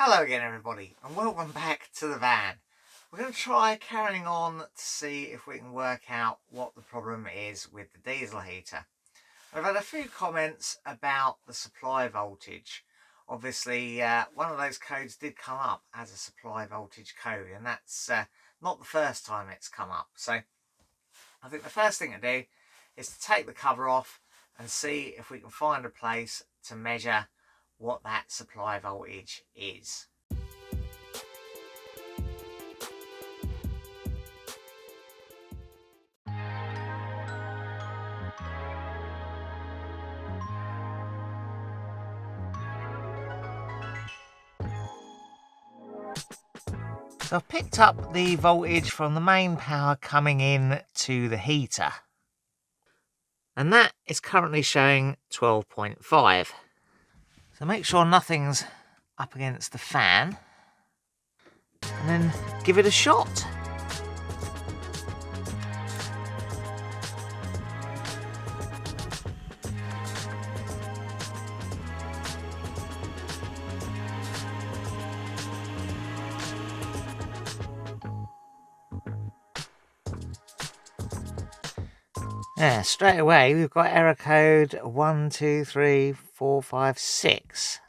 Hello again everybody, and welcome back to the van. We're going to try carrying on to see if we can work out what the problem is with the diesel heater. I've had a few comments about the supply voltage. Obviously one of those codes did come up as a supply voltage code, and that's not the first time it's come up. So I think the first thing to do is to take the cover off and see if we can find a place to measure what that supply voltage is. So I've picked up the voltage from the main power coming in to the heater, and that is currently showing 12.5. So make sure nothing's up against the fan, and then give it a shot. Yeah, straight away we've got error code 123456.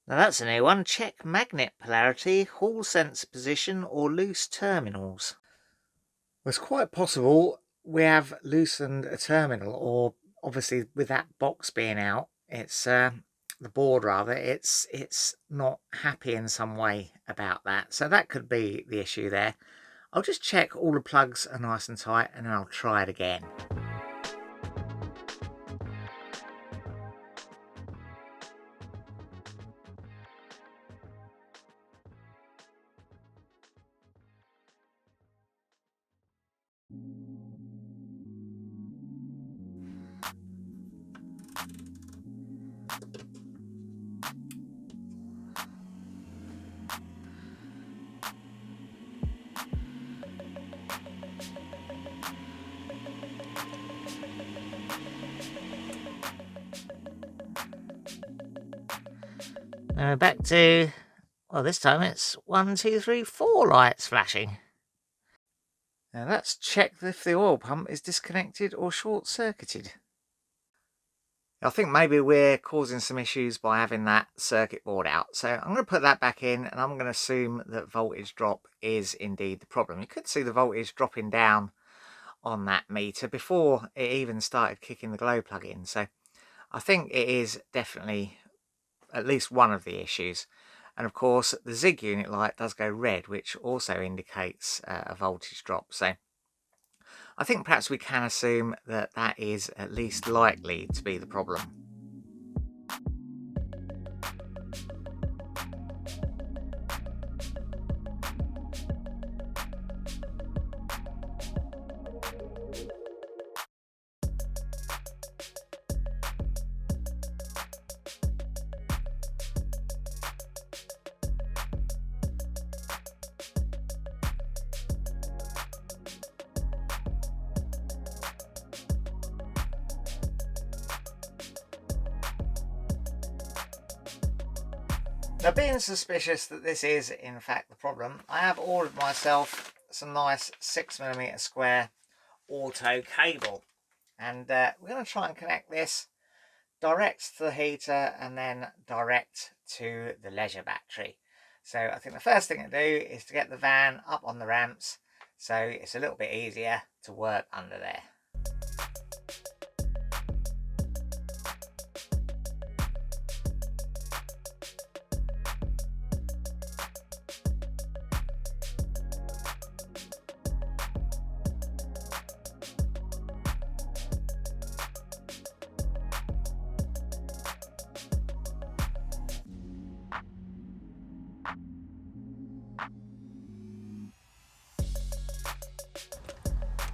Now that's a new one. Check magnet polarity, hall sensor position or loose terminals. Well, it's quite possible we have loosened a terminal, or obviously with that box being out, it's the board rather, it's not happy in some way about that. So that could be the issue there. I'll just check all the plugs are nice and tight, and then I'll try it again. Now back to, well, this time it's 1, 2, 3, 4 lights flashing. Now let's check if the oil pump is disconnected or short-circuited. I think maybe we're causing some issues by having that circuit board out. So I'm going to put that back in, and I'm going to assume that voltage drop is indeed the problem. You could see the voltage dropping down on that meter before it even started kicking the glow plug in. So I think it is definitely at least one of the issues. And of course the zig unit light does go red, which also indicates a voltage drop. So I think perhaps we can assume that that is at least likely to be the problem. Now, being suspicious that this is in fact the problem, I have ordered myself some nice 6mm square auto cable, and we're going to try and connect this direct to the heater and then direct to the leisure battery. So I think the first thing to do is to get the van up on the ramps so it's a little bit easier to work under there.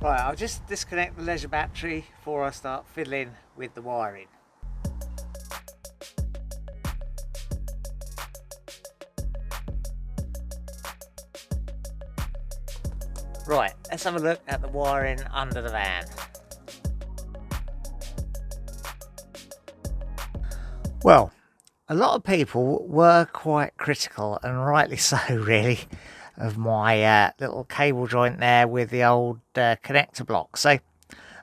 Right, I'll just disconnect the leisure battery before I start fiddling with the wiring. Right, let's have a look at the wiring under the van. Well, A lot of people were quite critical, and rightly so really, of my little cable joint there with the old connector block. So I'm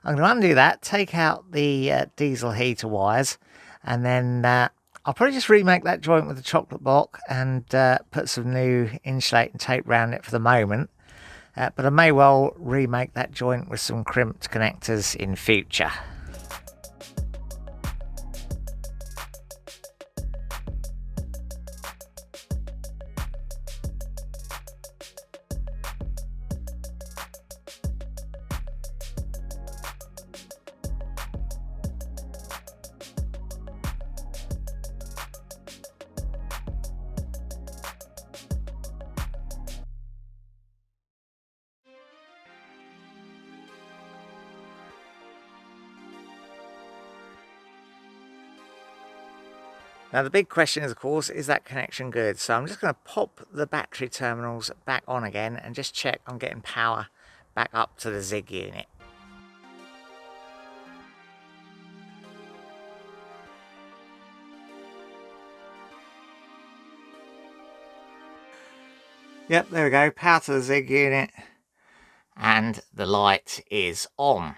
going to undo that, take out the diesel heater wires, and then I'll probably just remake that joint with the chocolate block and put some new insulating tape around it for the moment. But I may well remake that joint with some crimped connectors in future. Now the big question is, of course, is that connection good? So I'm just going to pop the battery terminals back on again and just check I'm getting power back up to the Zig unit. Yep, there we go, power to the Zig unit, and the light is on.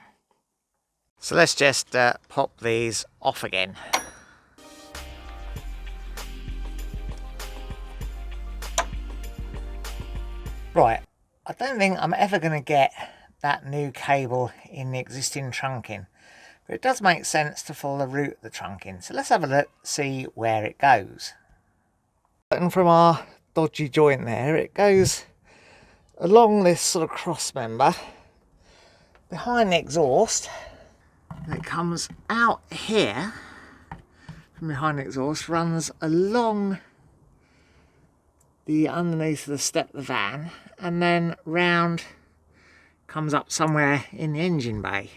So let's just pop these off again. Right, I don't think I'm ever going to get that new cable in the existing trunking, but it does make sense to follow the route of the trunking. So let's have a look, see where it goes. And from our dodgy joint there, it goes along this sort of cross member behind the exhaust, and it comes out here from behind the exhaust, runs along the underneath of the step of the van, and then round, comes up somewhere in the engine bay.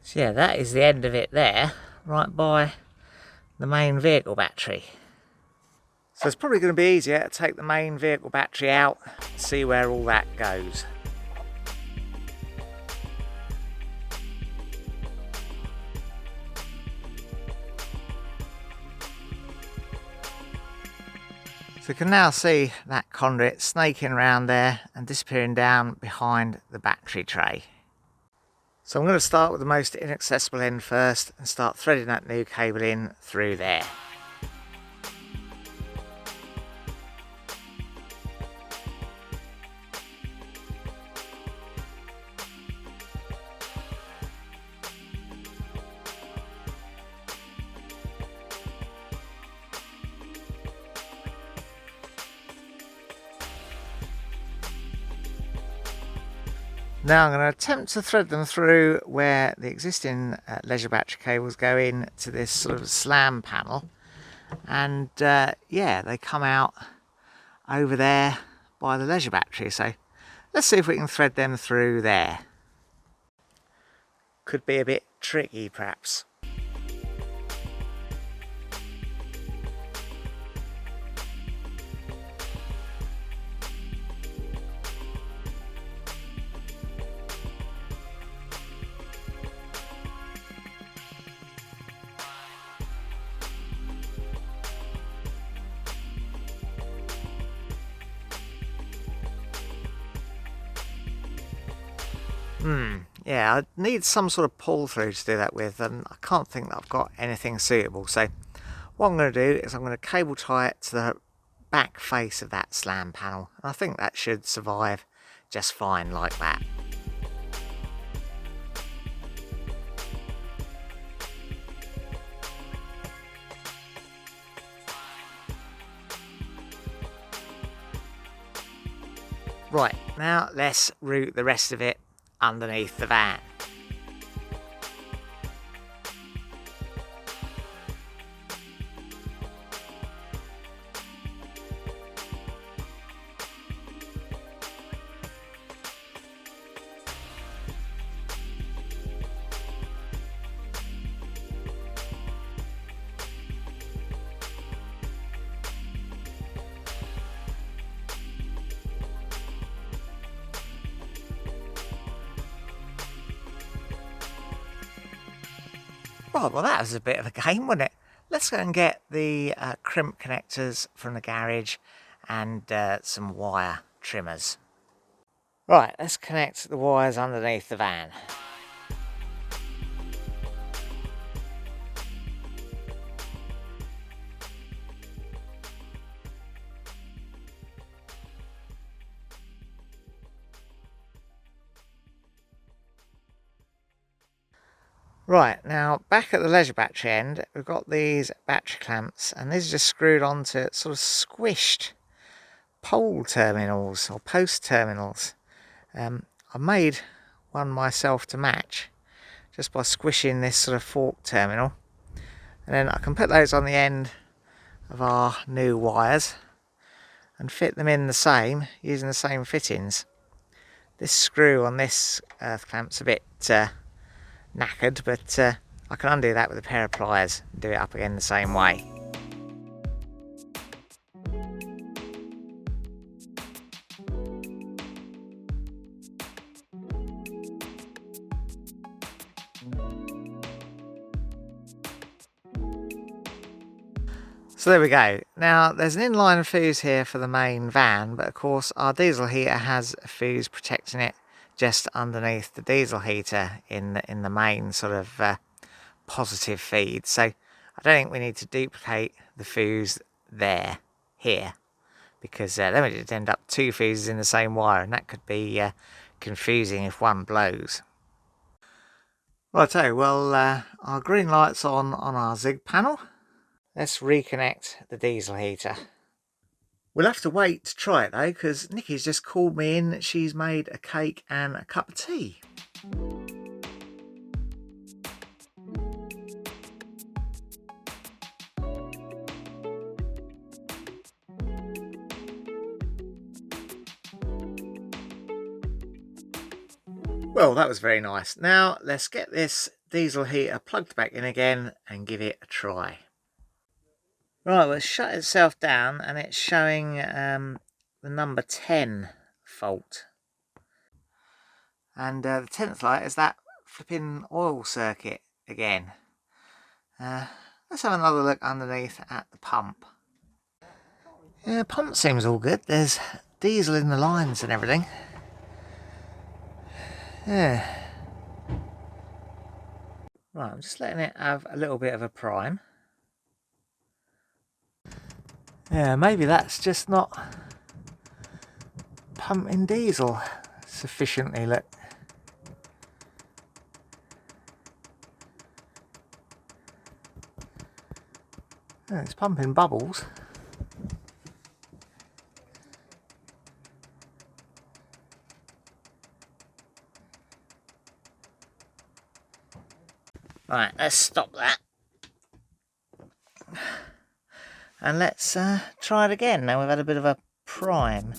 So yeah, that is the end of it there, right by the main vehicle battery. So it's probably going to be easier to take the main vehicle battery out, see where all that goes. So you can now see that conduit snaking around there and disappearing down behind the battery tray. So I'm going to start with the most inaccessible end first and start threading that new cable in through there. Now I'm going to attempt to thread them through where the existing leisure battery cables go in to this sort of slam panel, and yeah, they come out over there by the leisure battery. So let's see if we can thread them through there. Could be a bit tricky perhaps. Yeah, I need some sort of pull through to do that with, and I can't think that I've got anything suitable. So what I'm going to do is I'm going to cable tie it to the back face of that slam panel, and I think that should survive just fine like that. Right, now let's route the rest of it underneath the van. Right, well that was a bit of a game, wasn't it? Let's let's go and get the crimp connectors from the garage and some wire trimmers. Right, let's connect the wires underneath the van. Right, now back at the leisure battery end, we've got these battery clamps, and these are just screwed onto sort of squished pole terminals or post terminals. I made one myself to match just by squishing this sort of fork terminal, and then I can put those on the end of our new wires and fit them in the same using the same fittings. This screw on this earth clamp's a bit knackered, but I can undo that with a pair of pliers and do it up again the same way. So there we go. Now there's an inline fuse here for the main van, but of course our diesel heater has a fuse protecting it just underneath the diesel heater in the main sort of positive feed. So I don't think we need to duplicate the fuse here, because then we just end up two fuses in the same wire, and that could be confusing if one blows. Righto, well our green light's on our Zig panel. Let's reconnect the diesel heater. We'll have to wait to try it though, because Nikki's just called me in. She's made a cake and a cup of tea. Well, that was very nice. Now let's get this diesel heater plugged back in again and give it a try. Right, well, it's shut itself down and it's showing the number 10 fault. And the 10th light is that flipping oil circuit again. Let's have another look underneath at the pump. Yeah, the pump seems all good. There's diesel in the lines and everything. Yeah. Right, I'm just letting it have a little bit of a prime. Yeah, maybe that's just not pumping diesel sufficiently. Look. Yeah, it's pumping bubbles. Right, let's stop that. And let's try it again. Now we've had a bit of a prime.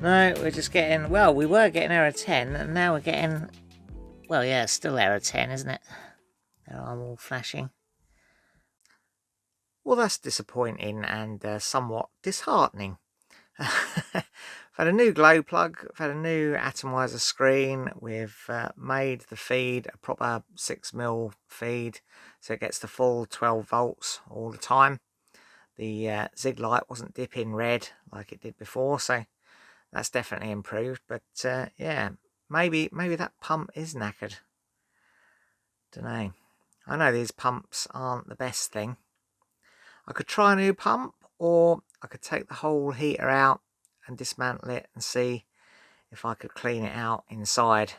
No, we're just getting, well, we were getting error 10, and now we're getting, well, yeah, still error 10, isn't it? They're all flashing. Well, that's disappointing and somewhat disheartening. I've had a new glow plug, I've had a new atomizer screen, we've made the feed a proper 6mm feed, so it gets the full 12 volts all the time. The Zig light wasn't dipping red like it did before, so that's definitely improved. But yeah, maybe that pump is knackered. Don't know. I know these pumps aren't the best thing. I could try a new pump, or I could take the whole heater out and dismantle it and see if I could clean it out inside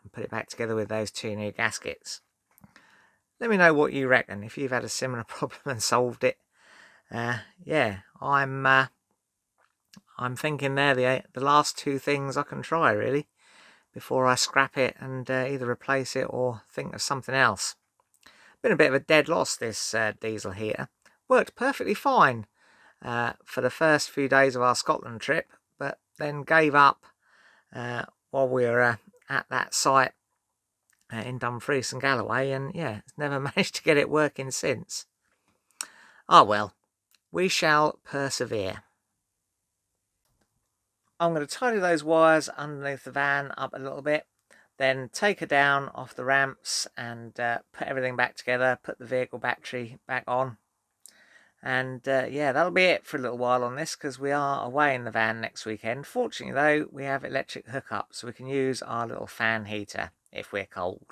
and put it back together with those two new gaskets. Let me know what you reckon, if you've had a similar problem and solved it. Yeah, I'm thinking they're the last two things I can try, really, before I scrap it and either replace it or think of something else. Been a bit of a dead loss, this diesel heater. Worked perfectly fine for the first few days of our Scotland trip, but then gave up while we were at that site in Dumfries and Galloway, and yeah, it's never managed to get it working since. Ah well, we shall persevere. I'm going to tidy those wires underneath the van up a little bit, then take her down off the ramps and put everything back together, put the vehicle battery back on. And yeah, that'll be it for a little while on this, because we are away in the van next weekend. Fortunately though, we have electric hookup, so we can use our little fan heater if we're cold.